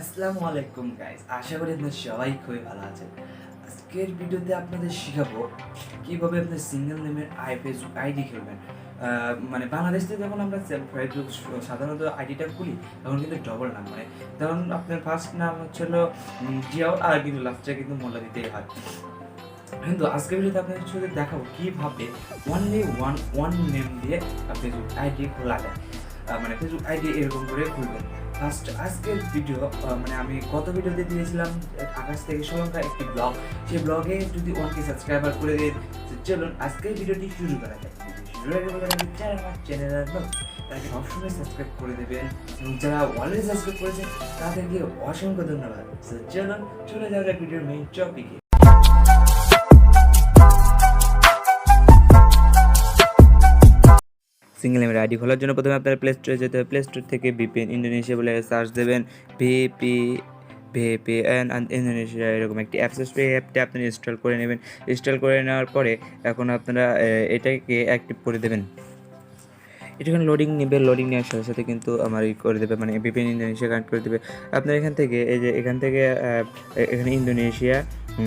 আসসালামু আলাইকুম গাইস, আশা করি আপনারা সবাই খুবই ভালো আছেন। আজকের ভিডিওতে আপনাদের শেখাবো কিভাবে আপনার সিঙ্গেল নেমের ফেসবুক আইডি খেলবেন। মানে বাংলাদেশ থেকে যখন আমরা ফেসবুক সাধারণত আইডিটা খুলি তখন কিন্তু ডবল নাম, মানে ধরুন আপনার ফার্স্ট নাম হচ্ছিল জিয়াউল, আর কিন্তু লাস্টে কিন্তু মোল্লা দিতেই হয়। কিন্তু আজকের ভিডিওতে আপনাদের সাথে দেখাবো কিভাবে অনলি ওয়ান নেম দিয়ে ফেসবুক আইডি খোলা যায়। মানে ফেসবুক আইডি এরকম করে খুলবেন। আজকের ভিডিও মানে আমি গত ভিডিওতে দিয়েছিলাম আকাশ থেকে শ্রীলঙ্কা একটি ব্লগ, সেই ব্লগে যদি 1K সাবস্ক্রাইবার করে দিন। চলুন আজকের ভিডিওটি শুরু করা যায়। যারা আমার চ্যানেল তাকে অবশ্যই সাবস্ক্রাইব করে দেবেন, এবং যারা অলরেডি সাবস্ক্রাইব করেছেন তাদেরকে অসংখ্য ধন্যবাদ। চলুন চলে যাওয়া যাক ভিডিওর মেইন টপিকে। সিঙ্গেল নেমের আইডি খোলার জন্য প্রথমে আপনারা প্লে স্টোরে যেতে হবে। প্লে স্টোর থেকে ভিপিএন ইন্দোনেশিয়া বলে সার্চ দেবেন। ভিপিএন ইন্দোনেশিয়া এরকম একটি অ্যাপস আসবে। এই অ্যাপটা আপনি ইনস্টল করে নেবেন। ইনস্টল করে নেওয়ার পরে এখন আপনারা এটাকে অ্যাক্টিভ করে দেবেন। এখানে লোডিং নেবে, লোডিং নেওয়ার সাথে সাথে কিন্তু আমার করে দেবে, মানে ভিপিএন ইন্দোনেশিয়া কানেক্ট করে দেবে। আপনার এখান থেকে এখান থেকে এখানে ইন্দোনেশিয়া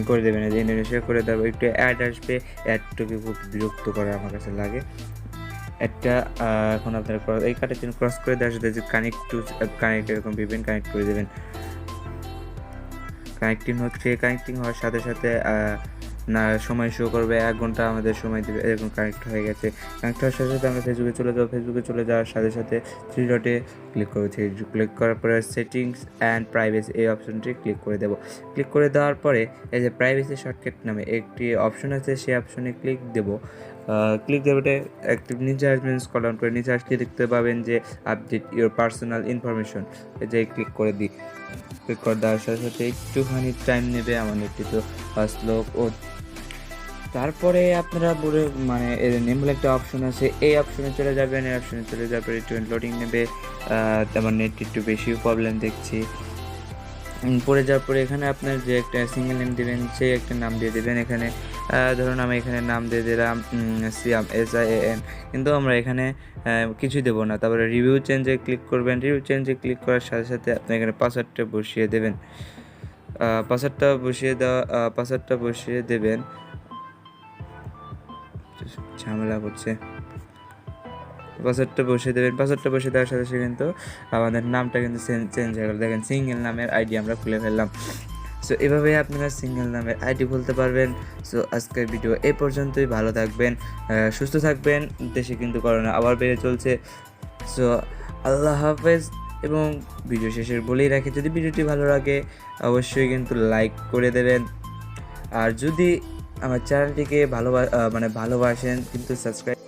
করে দেবেন। এই যে ইন্দোনেশিয়া করে দেবো, একটু অ্যাড আসবে। অ্যাডটাকে খুব বিরক্ত করে আমার কাছে লাগে। একটা এখন আপনারা এই কার্ডের জন্য ক্রস করে দেওয়ার সাথে যে কানেক্ট এরকম ভিপিএন কানেক্ট করে দেবেন। কানেক্টিং হওয়ার সাথে সাথে না সময় শো করবে, 1 ঘন্টা আমাদের সময় দেবে। এরকম কানেক্ট হয়ে গেছে। কানেক্ট হওয়ার সাথে সাথে আমরা ফেসবুকে চলে যাবো। ফেসবুকে চলে যাওয়ার সাথে সাথে 3 ডটে ক্লিক করবো। ক্লিক করার পরে সেটিংস অ্যান্ড প্রাইভেসি এই অপশনটি ক্লিক করে দেবো। ক্লিক করে দেওয়ার পরে এই যে প্রাইভেসি শর্টকাট নামে একটি অপশন আছে, সেই অপশনে ক্লিক দেবো। ক্লিক দেবে একটি নিচে আসবেন, স্ক্রল ডাউন করে নিচে আসলে দেখতে পাবেন যে আপডেট ইউর পার্সোনাল ইনফরমেশন, এই যে ক্লিক করে দিই। ক্লিক করে দেওয়ার সাথে সাথে একটুখানি টাইম নেবে, আমার নেটটি তো স্লো। ও তারপরে আপনারা মানে এর নেম বলে একটা অপশন আছে, এই অপশনে চলে যাবেন। এই অপশনে চলে যাওয়ার পরে একটু লোডিং নেবে। আমার নেটটি একটু বেশি প্রবলেম দেখছি। পরে যাওয়ার পরে এখানে আপনার যে একটা সিঙ্গেল নেম দেবেন, সেই একটা নাম দিয়ে দেবেন। এখানে ধরুন আমি এখানে নাম দিয়ে দিলাম সিয়াম, SIAM, কিন্তু আমরা এখানে কিছুই দেবো না। তারপরে রিভিউ চেঞ্জে ক্লিক করবেন। রিভিউ চেঞ্জে ক্লিক করার সাথে সাথে আপনি এখানে পাসওয়ার্ডটা বসিয়ে দেবেন। পাসওয়ার্ডটা বসিয়ে দেবেন। ঝামেলা করছে। পাসওয়ার্ডটা বসিয়ে দেবেন। পাসওয়ার্ডটা বসিয়ে দেওয়ার সাথে সাথে কিন্তু আমাদের নামটা কিন্তু চেঞ্জ হয়ে গেল। দেখেন, সিঙ্গেল নামের আইডি আমরা খুলে ফেললাম। সো এভাবে আপনারা সিঙ্গেল নামের আইডি খুলতে পারবেন। সো আজকের ভিডিও এই পর্যন্তই। ভালো থাকবেন, সুস্থ থাকবেন। দেশে কিন্তু করোনা আবার বেড়ে চলছে। সো আল্লাহ হাফেজ। এবং ভিডিও শেষের বলেই রাখি, যদি ভিডিওটি ভালো লাগে অবশ্যই কিন্তু লাইক করে দেবেন। আর যদি আমার চ্যানেলটিকে ভালোবাসেন কিন্তু সাবস্ক্রাইব